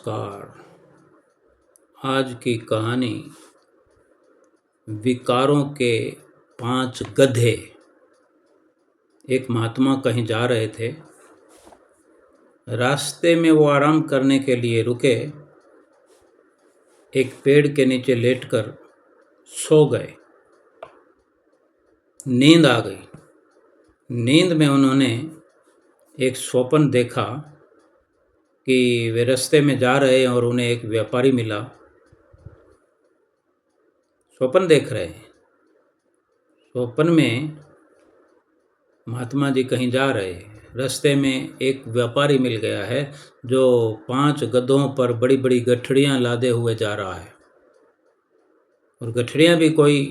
नमस्कार। आज की कहानी विकारों के 5 गधे। एक महात्मा कहीं जा रहे थे। रास्ते में वो आराम करने के लिए रुके। एक पेड़ के नीचे लेटकर सो गए। नींद आ गई। नींद में उन्होंने एक स्वप्न देखा कि वे रास्ते में जा रहे हैं और उन्हें एक व्यापारी मिला। स्वप्न देख रहे हैं। स्वप्न में महात्मा जी कहीं जा रहे हैं। रास्ते में एक व्यापारी मिल गया है जो 5 गधों पर बड़ी बड़ी गठड़ियाँ लादे हुए जा रहा है। और गठड़ियाँ भी कोई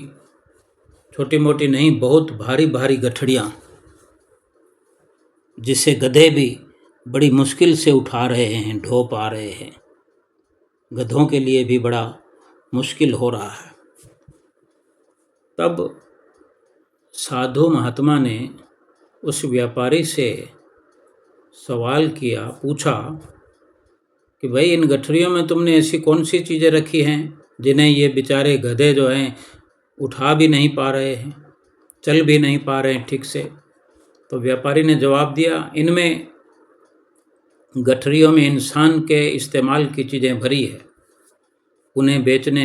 छोटी मोटी नहीं, बहुत भारी भारी गठड़ियाँ, जिसे गधे भी बड़ी मुश्किल से उठा रहे हैं, ढो पा रहे हैं। गधों के लिए भी बड़ा मुश्किल हो रहा है। तब साधु महात्मा ने उस व्यापारी से सवाल किया, पूछा कि भाई, इन गठरियों में तुमने ऐसी कौन सी चीज़ें रखी हैं जिन्हें ये बेचारे गधे जो हैं उठा भी नहीं पा रहे हैं, चल भी नहीं पा रहे हैं ठीक से। तो व्यापारी ने जवाब दिया, इनमें गठरियों में इंसान के इस्तेमाल की चीज़ें भरी है, उन्हें बेचने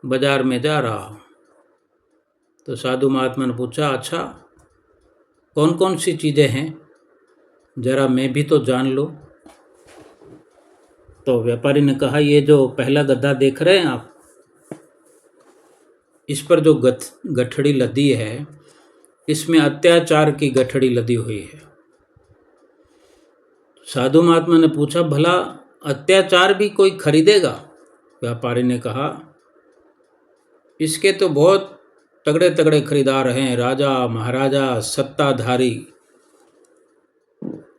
बाज़ार में जा रहा हूँ। तो साधु महात्मा ने पूछा, अच्छा कौन कौन सी चीज़ें हैं, ज़रा मैं भी तो जान लो। तो व्यापारी ने कहा, ये जो पहला गधा देख रहे हैं आप, इस पर जो गठड़ी लदी है, इसमें अत्याचार की गठड़ी लदी हुई है। साधु महात्मा ने पूछा, भला अत्याचार भी कोई खरीदेगा? व्यापारी ने कहा, इसके तो बहुत तगड़े तगड़े खरीदार हैं, राजा महाराजा, सत्ताधारी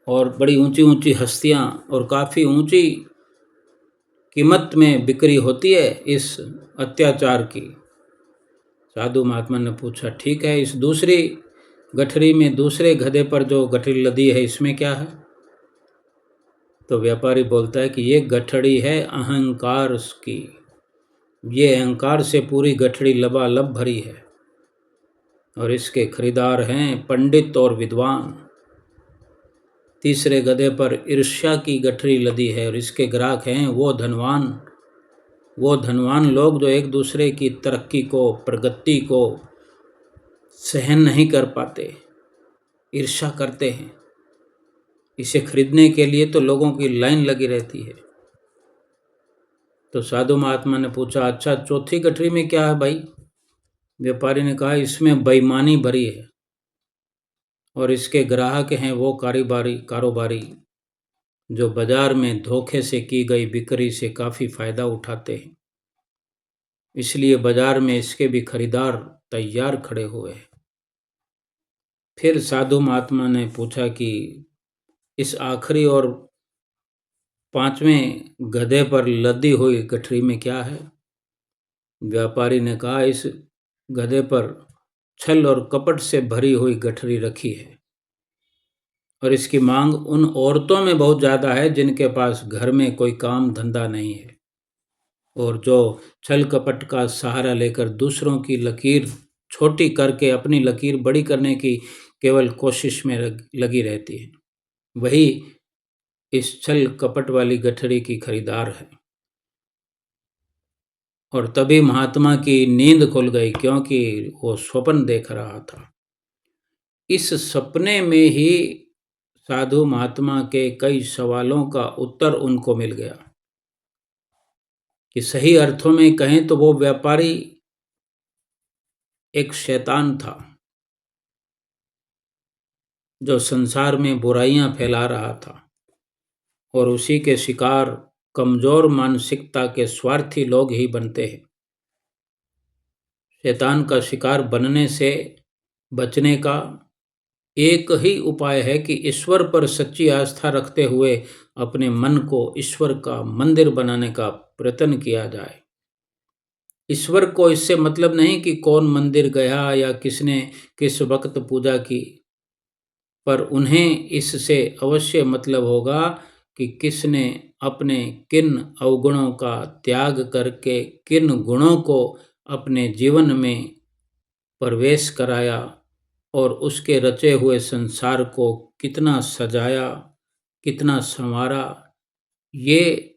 और बड़ी ऊंची ऊंची हस्तियां, और काफ़ी ऊंची कीमत में बिक्री होती है इस अत्याचार की। साधु महात्मा ने पूछा, ठीक है, इस दूसरी गठरी में दूसरे गधे पर जो गठरी लदी है, इसमें क्या है? तो व्यापारी बोलता है कि ये गठड़ी है अहंकार की। ये अहंकार से पूरी गठड़ी लबालब भरी है और इसके खरीदार हैं पंडित और विद्वान। तीसरे गधे पर ईर्ष्या की गठरी लदी है और इसके ग्राहक हैं वो धनवान लोग जो एक दूसरे की तरक्की को, प्रगति को सहन नहीं कर पाते, ईर्ष्या करते हैं। इसे खरीदने के लिए तो लोगों की लाइन लगी रहती है। तो साधु महात्मा ने पूछा, अच्छा चौथी गठरी में क्या है भाई? व्यापारी ने कहा, इसमें बेईमानी भरी है और इसके ग्राहक हैं वो कारोबारी जो बाजार में धोखे से की गई बिक्री से काफ़ी फ़ायदा उठाते हैं। इसलिए बाजार में इसके भी खरीदार तैयार खड़े हुए हैं। फिर साधु महात्मा ने पूछा कि इस आखिरी और 5वें गधे पर लदी हुई गठरी में क्या है? व्यापारी ने कहा, इस गधे पर छल और कपट से भरी हुई गठरी रखी है और इसकी मांग उन औरतों में बहुत ज़्यादा है जिनके पास घर में कोई काम धंधा नहीं है और जो छल कपट का सहारा लेकर दूसरों की लकीर छोटी करके अपनी लकीर बड़ी करने की केवल कोशिश में लगी रहती है। वही इस छल कपट वाली गठड़ी की खरीदार है। और तभी महात्मा की नींद खुल गई, क्योंकि वो स्वप्न देख रहा था। इस सपने में ही साधु महात्मा के कई सवालों का उत्तर उनको मिल गया कि सही अर्थों में कहें तो वो व्यापारी एक शैतान था जो संसार में बुराइयां फैला रहा था और उसी के शिकार कमजोर मानसिकता के स्वार्थी लोग ही बनते हैं। शैतान का शिकार बनने से बचने का एक ही उपाय है कि ईश्वर पर सच्ची आस्था रखते हुए अपने मन को ईश्वर का मंदिर बनाने का प्रयत्न किया जाए। ईश्वर को इससे मतलब नहीं कि कौन मंदिर गया या किसने किस वक्त पूजा की, पर उन्हें इससे अवश्य मतलब होगा कि किसने अपने किन अवगुणों का त्याग करके किन गुणों को अपने जीवन में प्रवेश कराया और उसके रचे हुए संसार को कितना सजाया, कितना संवारा, ये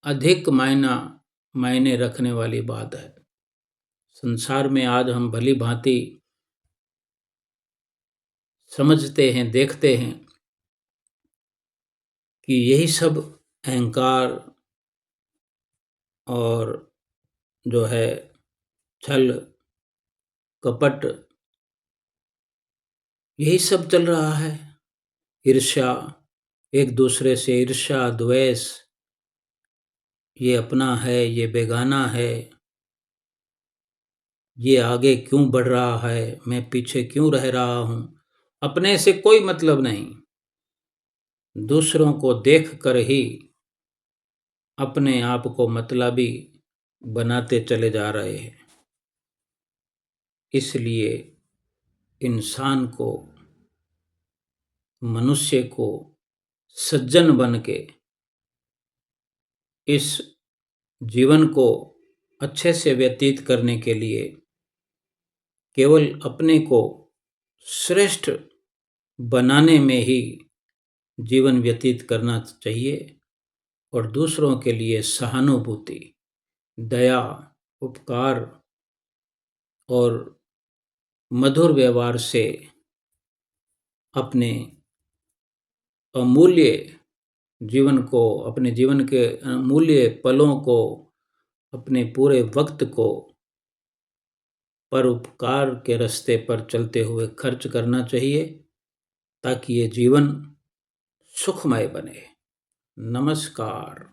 अधिक मायने रखने वाली बात है। संसार में आज हम भली भांति समझते हैं, देखते हैं कि यही सब अहंकार और जो है छल कपट, यही सब चल रहा है। ईर्ष्या, एक दूसरे से ईर्ष्या, द्वेष, ये अपना है, ये बेगाना है, ये आगे क्यों बढ़ रहा है, मैं पीछे क्यों रह रहा हूँ। अपने से कोई मतलब नहीं, दूसरों को देख कर ही अपने आप को मतलबी बनाते चले जा रहे हैं। इसलिए इंसान को, मनुष्य को सज्जन बन के इस जीवन को अच्छे से व्यतीत करने के लिए केवल अपने को श्रेष्ठ बनाने में ही जीवन व्यतीत करना चाहिए और दूसरों के लिए सहानुभूति, दया, उपकार और मधुर व्यवहार से अपने अमूल्य जीवन को, अपने जीवन के अमूल्य पलों को, अपने पूरे वक्त को परोपकार के रास्ते पर चलते हुए खर्च करना चाहिए ताकि ये जीवन सुखमय बने। नमस्कार।